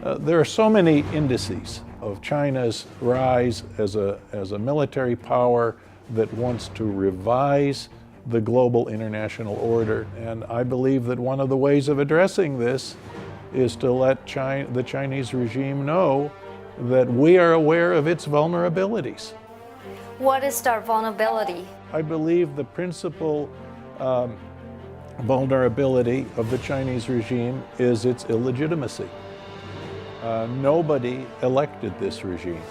There are so many indices of China's rise as a military power that wants to revise the global international order. And I believe that one of the ways of addressing this is to let the Chinese regime know that we are aware of its vulnerabilities. What is that vulnerability? I believe the principal vulnerability of the Chinese regime is its illegitimacy. Nobody elected this regime.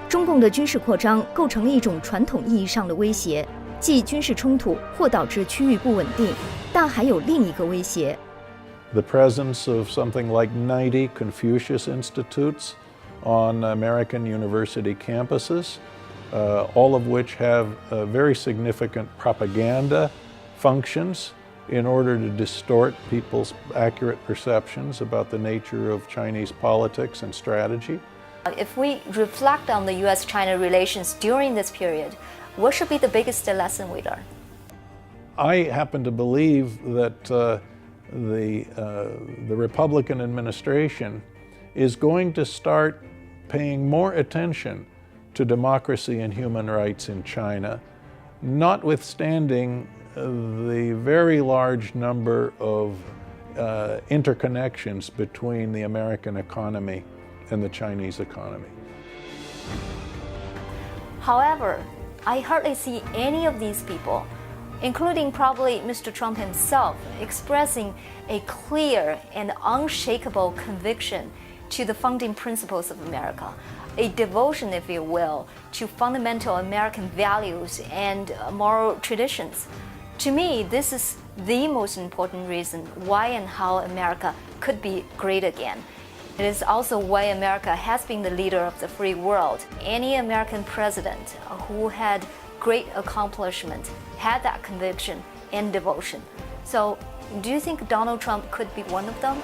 中共的军事扩张构成了一种传统意义上的威胁，即军事冲突或导致区域不稳定，但还有另一个威胁。The presence of something like 90 Confucius Institutes on American university campuses, all of which have very significant propaganda functions in order to distort people's accurate perceptions about the nature of Chinese politics and strategy. If we reflect on the US-China relations during this period, what should be the biggest lesson we learn? I happen to believe that the Republican administration is going to start paying more attention to democracy and human rights in China, notwithstanding the very large number of interconnections between the American economy and the Chinese economy. However, I hardly see any of these people, including probably Mr. Trump himself, expressing a clear and unshakable conviction to the founding principles of America, a devotion, if you will, to fundamental American values and moral traditions. To me, this is the most important reason why and how America could be great again. It is also why America has been the leader of the free world. Any American president who had great accomplishment had that conviction and devotion. So, do you think Donald Trump could be one of them?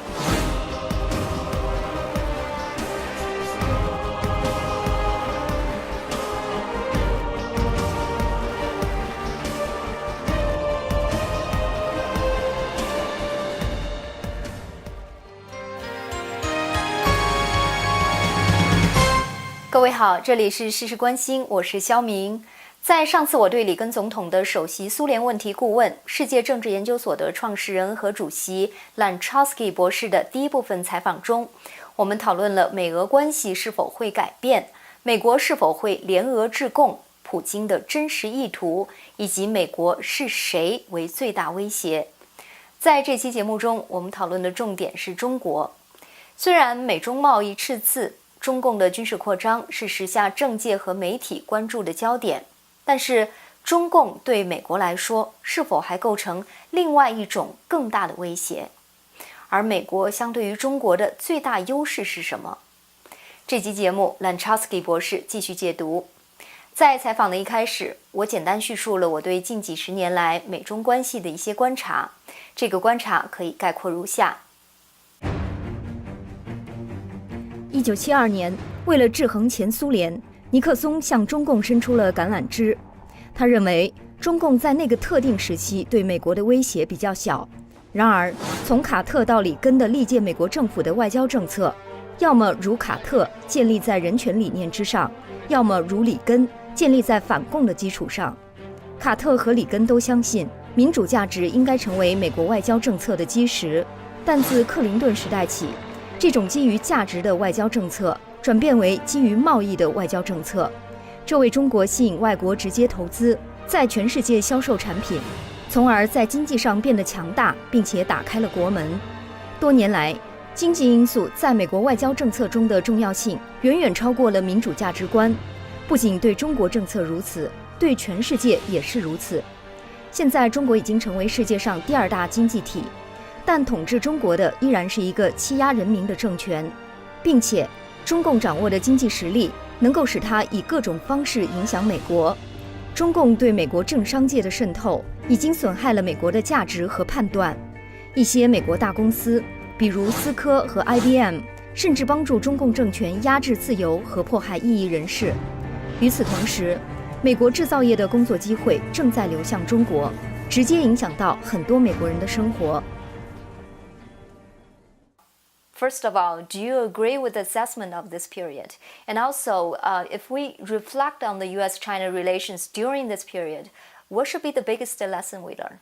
各位好，这里是事事关心，我是肖明。在上次我对里根总统的首席苏联问题顾问、世界政治研究所的创始人和主席Lenczowski博士的第一部分采访中，我们讨论了美俄关系是否会改变，美国是否会联俄制共，普京的真实意图，以及美国视谁为最大威胁。在这期节目中，我们讨论的重点是中国。虽然美中贸易赤字，中共的军事扩张是时下政界和媒体关注的焦点，但是中共对美国来说是否还构成另外一种更大的威胁？而美国相对于中国的最大优势是什么？这期节目Lenczowski博士继续解读。在采访的一开始，我简单叙述了我对近几十年来美中关系的一些观察，这个观察可以概括如下。1972年，为了制衡前苏联，尼克松向中共伸出了橄榄枝。他认为中共在那个特定时期对美国的威胁比较小。然而，从卡特到里根的历届美国政府的外交政策，要么如卡特建立在人权理念之上，要么如里根建立在反共的基础上。卡特和里根都相信民主价值应该成为美国外交政策的基石，但自克林顿时代起，这种基于价值的外交政策转变为基于贸易的外交政策，这为中国吸引外国直接投资，在全世界销售产品，从而在经济上变得强大，并且打开了国门。多年来，经济因素在美国外交政策中的重要性远远超过了民主价值观，不仅对中国政策如此，对全世界也是如此。现在中国已经成为世界上第二大经济体，但统治中国的依然是一个欺压人民的政权，并且中共掌握的经济实力能够使它以各种方式影响美国。中共对美国政商界的渗透已经损害了美国的价值和判断。一些美国大公司，比如思科和 IBM， 甚至帮助中共政权压制自由和迫害异议人士。与此同时，美国制造业的工作机会正在流向中国，直接影响到很多美国人的生活。First of all, do you agree with the assessment of this period? And also, if we reflect on the U.S.-China relations during this period, what should be the biggest lesson we learn?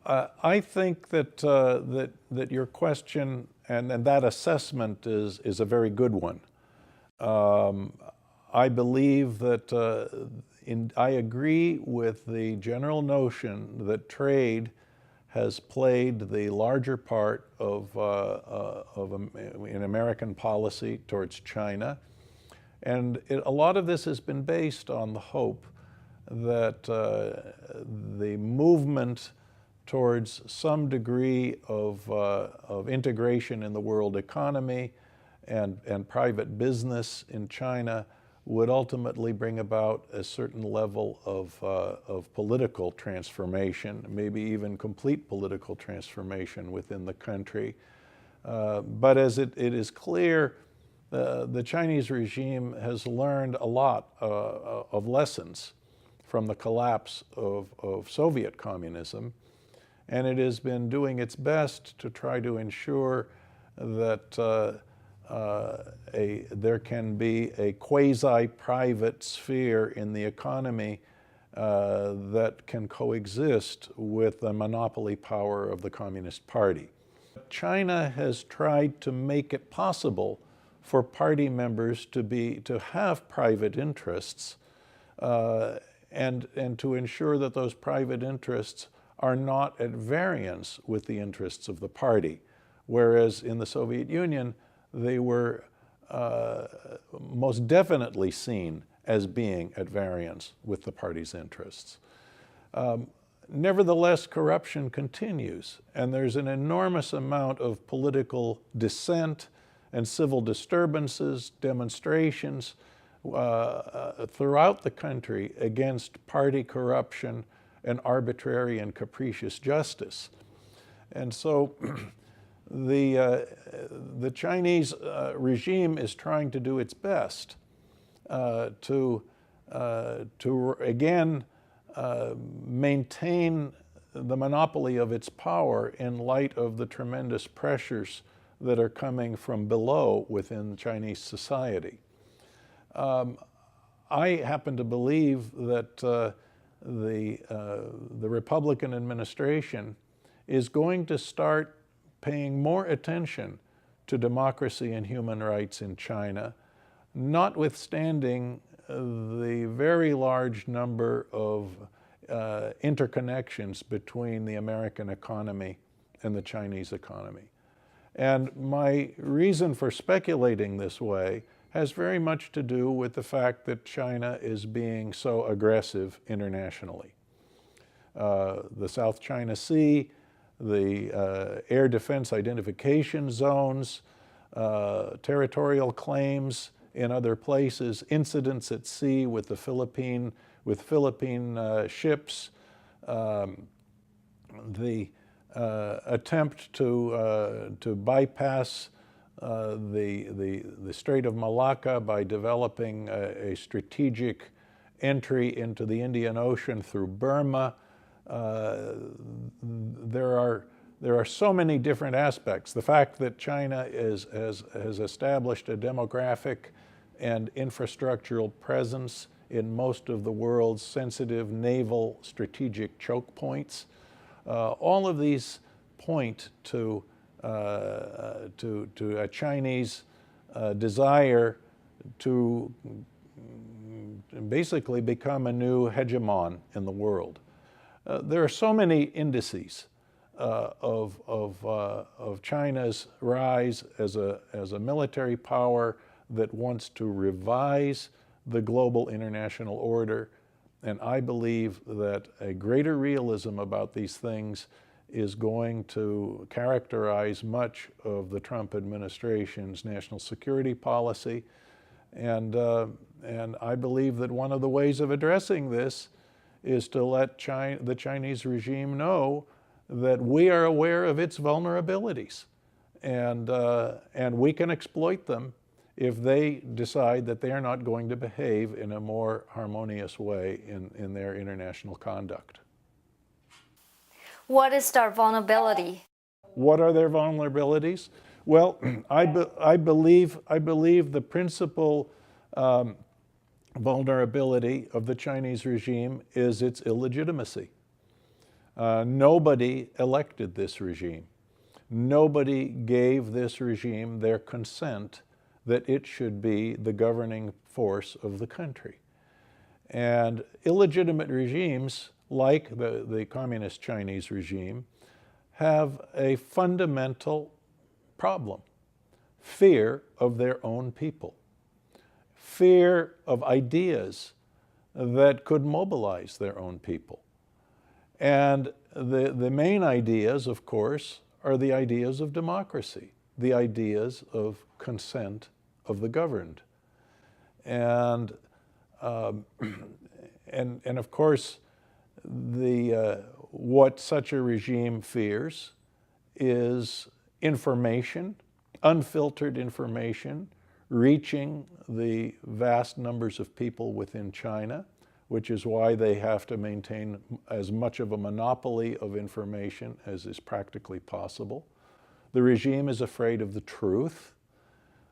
I think that that your question and that assessment is a very good one. I believe that I agree with the general notion that trade has played the larger part in American policy towards China, and a lot of this has been based on the hope that the movement towards some degree of integration in the world economy and private business in China would ultimately bring about a certain level of political transformation, maybe even complete political transformation within the country. But as it is clear, the Chinese regime has learned a lot of lessons from the collapse of Soviet communism, and it has been doing its best to try to ensure that there can be a quasi-private sphere in the economy that can coexist with the monopoly power of the Communist Party. China has tried to make it possible for party members to have private interests and to ensure that those private interests are not at variance with the interests of the party, whereas in the Soviet Union, they were most definitely seen as being at variance with the party's interests. Nevertheless, corruption continues, and there's an enormous amount of political dissent and civil disturbances, demonstrations throughout the country against party corruption and arbitrary and capricious justice. And so the Chinese regime is trying to do its best to again maintain the monopoly of its power in light of the tremendous pressures that are coming from below within Chinese society. I happen to believe that the Republican administration is going to start paying more attention to democracy and human rights in China, notwithstanding the very large number of interconnections between the American economy and the Chinese economy. And my reason for speculating this way has very much to do with the fact that China is being so aggressive internationally. The South China Sea, the air defense identification zones, territorial claims in other places, incidents at sea with the Philippine ships, the attempt to bypass the Strait of Malacca by developing a strategic entry into the Indian Ocean through Burma. There are so many different aspects. The fact that China has established a demographic and infrastructural presence in most of the world's sensitive naval strategic choke points, all of these point to a Chinese desire to basically become a new hegemon in the world. There are so many indices of China's rise as a military power that wants to revise the global international order, and I believe that a greater realism about these things is going to characterize much of the Trump administration's national security policy, and I believe that one of the ways of addressing this is to let the Chinese regime know that we are aware of its vulnerabilities, and we can exploit them if they decide that they are not going to behave in a more harmonious way in their international conduct. What is our vulnerability? What are their vulnerabilities? Well, I believe the principal vulnerability of the Chinese regime is its illegitimacy. Nobody elected this regime. Nobody gave this regime their consent that it should be the governing force of the country. And illegitimate regimes, like the communist Chinese regime, have a fundamental problem: fear of their own people, fear of ideas that could mobilize their own people. And the main ideas, of course, are the ideas of democracy, the ideas of consent of the governed. And of course, what such a regime fears is information, unfiltered information, reaching the vast numbers of people within China, which is why they have to maintain as much of a monopoly of information as is practically possible. The regime is afraid of the truth.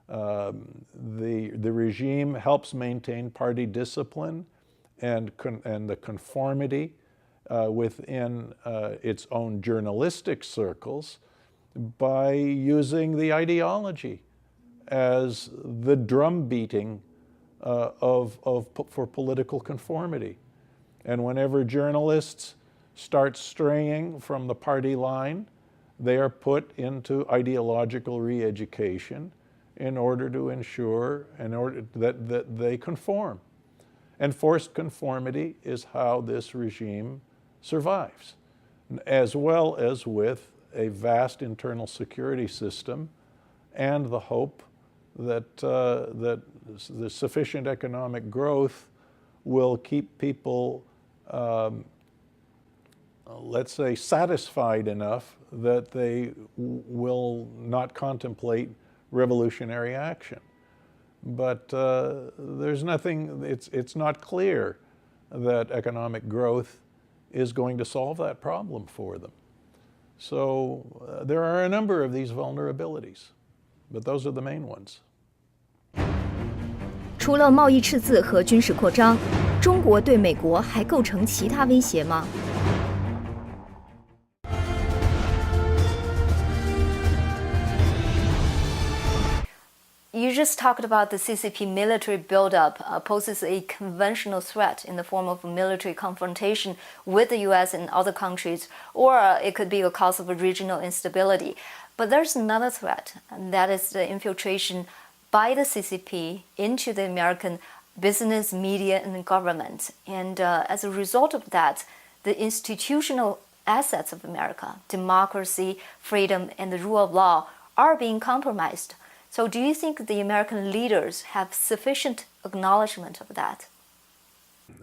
The regime helps maintain party discipline and the conformity within its own journalistic circles by using the ideology as the drum beating for political conformity. And whenever journalists start straying from the party line, they are put into ideological re-education in order to ensure that they conform. And forced conformity is how this regime survives, as well as with a vast internal security system and the hope that the sufficient economic growth will keep people, let's say, satisfied enough that they will not contemplate revolutionary action. But there's nothing, it's not clear that economic growth is going to solve that problem for them. So there are a number of these vulnerabilities, but those are the main ones. 除了贸易赤字和军事扩张，中国对美国还构成其他威胁吗？ You just talked about the CCP military buildup poses a conventional threat in the form of military confrontation with the US and other countries, or it could be a cause of regional instability. But there's another threat, and that is the infiltration by the CCP into the American business, media, and government. And as a result of that, the institutional assets of America, democracy, freedom, and the rule of law are being compromised. So do you think the American leaders have sufficient acknowledgement of that?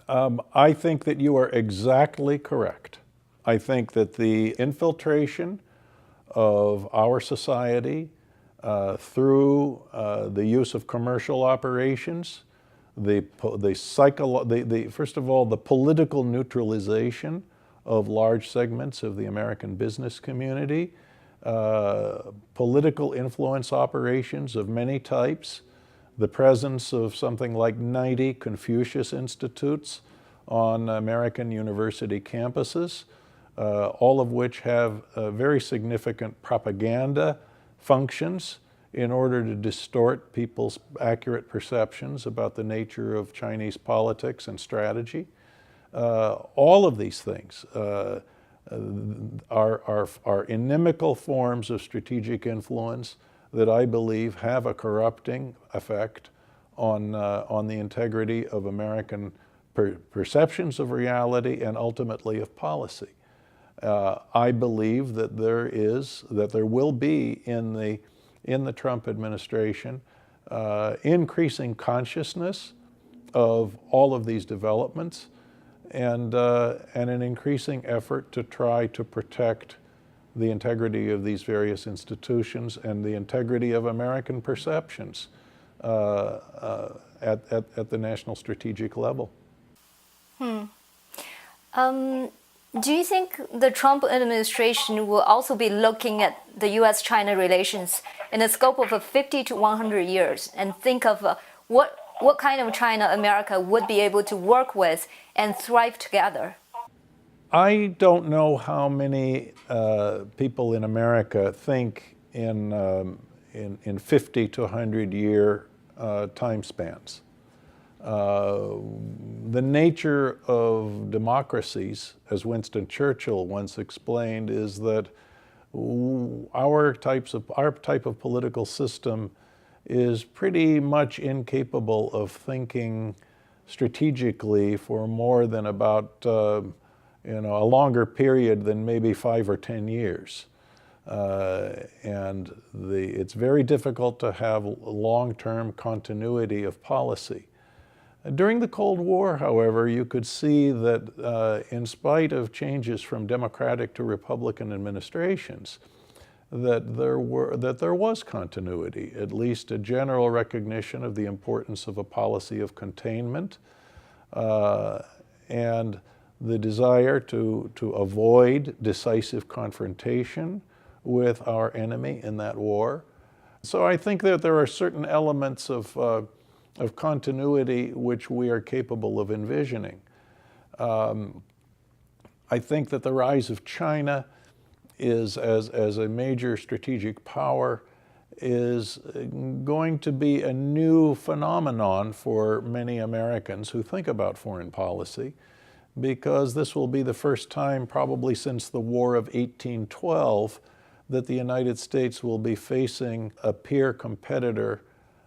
I think that you are exactly correct. I think that the infiltration of our society through the use of commercial operations, first of all, the political neutralization of large segments of the American business community, political influence operations of many types, the presence of something like 90 Confucius Institutes on American university campuses, all of which have very significant propaganda functions in order to distort people's accurate perceptions about the nature of Chinese politics and strategy. All of these things are inimical forms of strategic influence that I believe have a corrupting effect on the integrity of American perceptions of reality and ultimately of policy. I believe that there will be in the Trump administration increasing consciousness of all of these developments, and an increasing effort to try to protect the integrity of these various institutions and the integrity of American perceptions at the national strategic level. Do you think the Trump administration will also be looking at the U.S.-China relations in the scope of 50 to 100 years and think of what kind of China America would be able to work with and thrive together? I don't know how many people in America think in 50 to 100 year time spans. The nature of democracies, as Winston Churchill once explained, is that our type of political system is pretty much incapable of thinking strategically for more than about a longer period than maybe 5 or 10 years. And it's very difficult to have long-term continuity of policy. During the Cold War, however, you could see that in spite of changes from Democratic to Republican administrations, that there was continuity, at least a general recognition of the importance of a policy of containment and the desire to avoid decisive confrontation with our enemy in that war. So I think that there are certain elements of continuity which we are capable of envisioning. I think that the rise of China is, as a major strategic power, is going to be a new phenomenon for many Americans who think about foreign policy, because this will be the first time, probably since the War of 1812, that the United States will be facing a peer competitor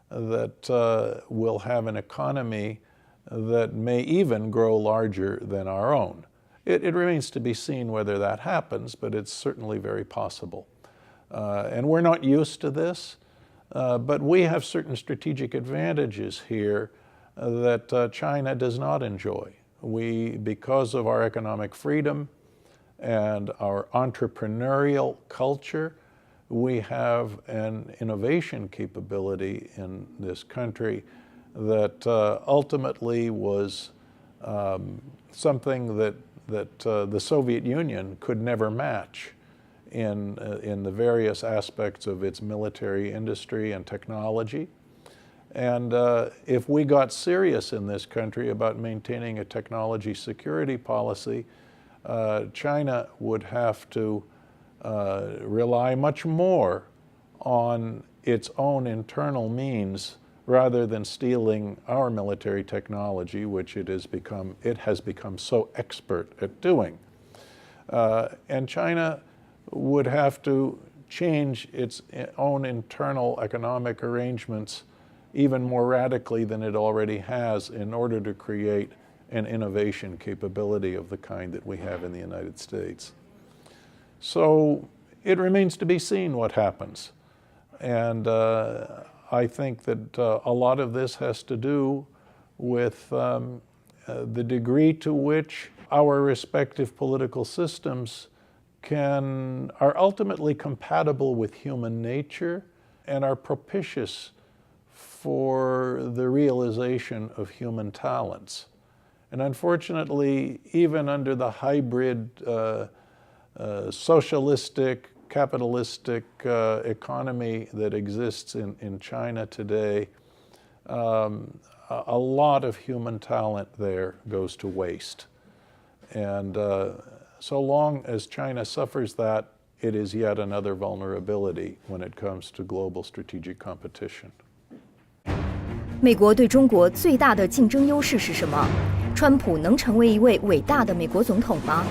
that will have an economy that may even grow larger than our own. It remains to be seen whether that happens, but it's certainly very possible. And we're not used to this, but we have certain strategic advantages here that China does not enjoy. Because of our economic freedom and our entrepreneurial culture, we have an innovation capability in this country that ultimately was something that the Soviet Union could never match in the various aspects of its military industry and technology. And if we got serious in this country about maintaining a technology security policy, China would have to rely much more on its own internal means rather than stealing our military technology, which it has become so expert at doing. And China would have to change its own internal economic arrangements even more radically than it already has in order to create an innovation capability of the kind that we have in the United States. So it remains to be seen what happens. And I think that a lot of this has to do with the degree to which our respective political systems are ultimately compatible with human nature and are propitious for the realization of human talents. And unfortunately, even under the hybrid socialistic, capitalistic economy that exists in China today, a lot of human talent there goes to waste. And so long as China suffers that, it is yet another vulnerability when it comes to global strategic competition. 美国对中国最大的竞争优势是什么？川普能成为一位伟大的美国总统吗？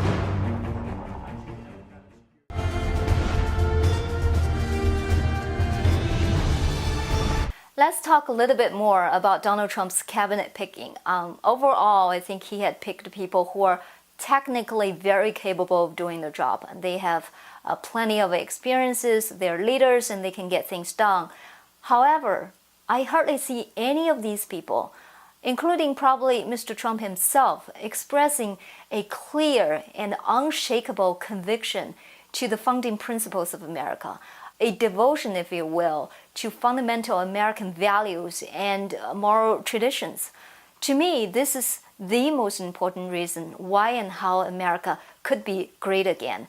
Let's talk a little bit more about Donald Trump's cabinet picking. Overall, I think he had picked people who are technically very capable of doing the job. They have plenty of experiences, they're leaders, and they can get things done. However, I hardly see any of these people, including probably Mr. Trump himself, expressing a clear and unshakable conviction to the founding principles of America, a devotion, if you will, to fundamental American values and moral traditions. To me, this is the most important reason why and how America could be great again.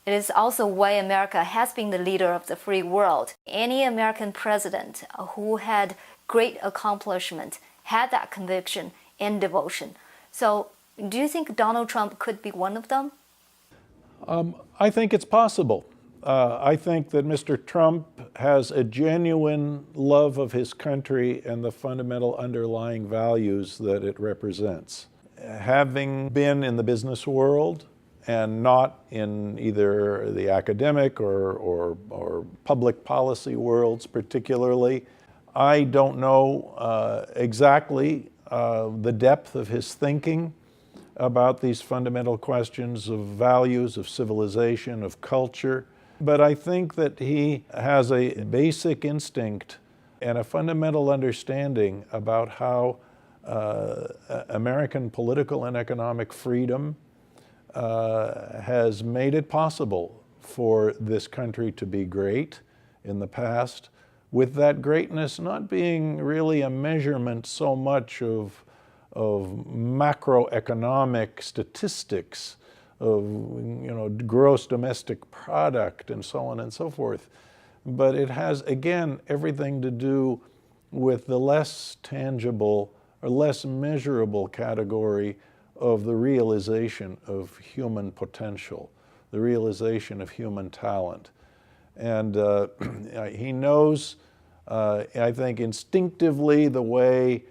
It is also why America has been the leader of the free world. Any American president who had great accomplishment had that conviction and devotion. So, do you think Donald Trump could be one of them? I think it's possible. I think that Mr. Trump has a genuine love of his country and the fundamental underlying values that it represents. Having been in the business world and not in either the academic or public policy worlds particularly, I don't know exactly the depth of his thinking about these fundamental questions of values, of civilization, of culture. But I think that he has a basic instinct and a fundamental understanding about how American political and economic freedom has made it possible for this country to be great in the past, with that greatness not being really a measurement so much of macroeconomic statistics, of gross domestic product and so on and so forth, but it has again everything to do with the less tangible or less measurable category of the realization of human potential, the realization of human talent. And he knows, I think, instinctively the way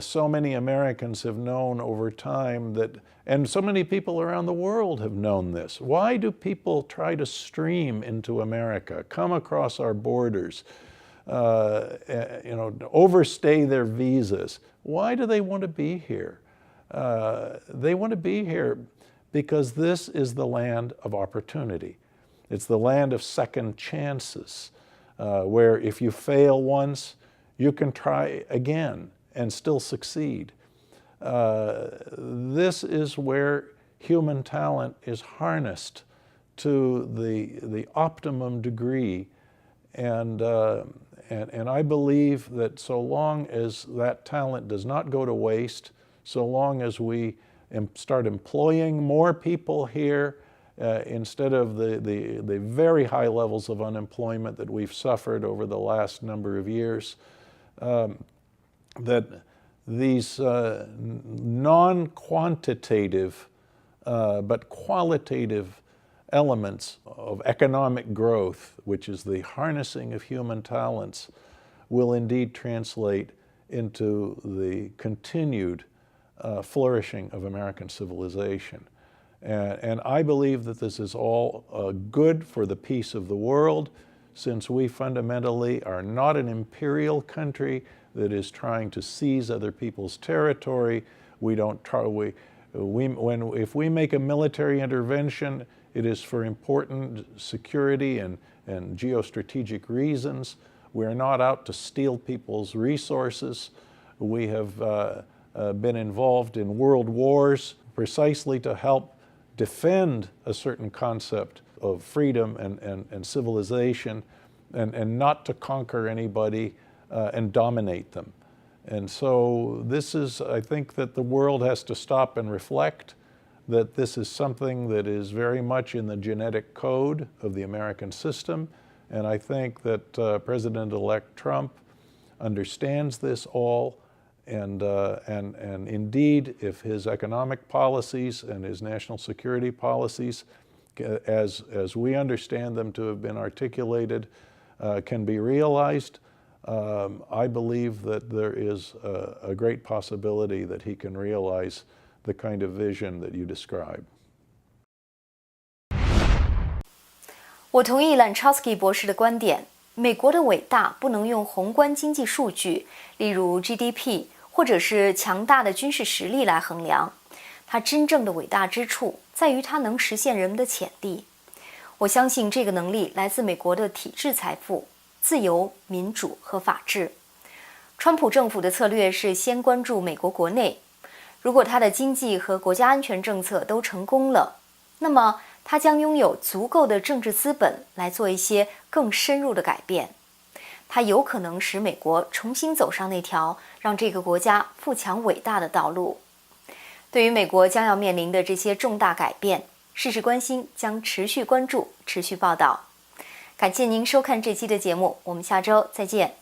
so many Americans have known over time that, and so many people around the world have known this. Why do people try to stream into America, come across our borders, overstay their visas? Why do they want to be here? They want to be here because this is the land of opportunity. It's the land of second chances, where if you fail once, you can try again and still succeed. This is where human talent is harnessed to the optimum degree, and I believe that so long as that talent does not go to waste, so long as we start employing more people here instead of the very high levels of unemployment that we've suffered over the last number of years, that these non-quantitative but qualitative elements of economic growth, which is the harnessing of human talents, will indeed translate into the continued flourishing of American civilization. And I believe that this is all good for the peace of the world, since we fundamentally are not an imperial country that is trying to seize other people's territory. We don't try, if we make a military intervention, it is for important security and geostrategic reasons. We're not out to steal people's resources. We have been involved in world wars precisely to help defend a certain concept of freedom and civilization, and not to conquer anybody and dominate them. And so this is, I think that the world has to stop and reflect that this is something that is very much in the genetic code of the American system. And I think that President-elect Trump understands this all. And indeed, if his economic policies and his national security policies, as we understand them to have been articulated, can be realized, I believe that there is a great possibility that he can realize the kind of vision that you describe. 我同意Lenczowski博士的观点，美国的伟大不能用宏观经济数据，例如 GDP 或者是强大的军事实力来衡量。它真正的伟大之处在于它能实现人们的潜力。我相信这个能力来自美国的体制财富、自由、民主和法治。川普政府的策略是先关注美国国内，如果他的经济和国家安全政策都成功了，那么他将拥有足够的政治资本来做一些更深入的改变。他有可能使美国重新走上那条让这个国家富强伟大的道路。对于美国将要面临的这些重大改变，事事关心将持续关注、持续报道。感谢您收看这期的节目，我们下周再见。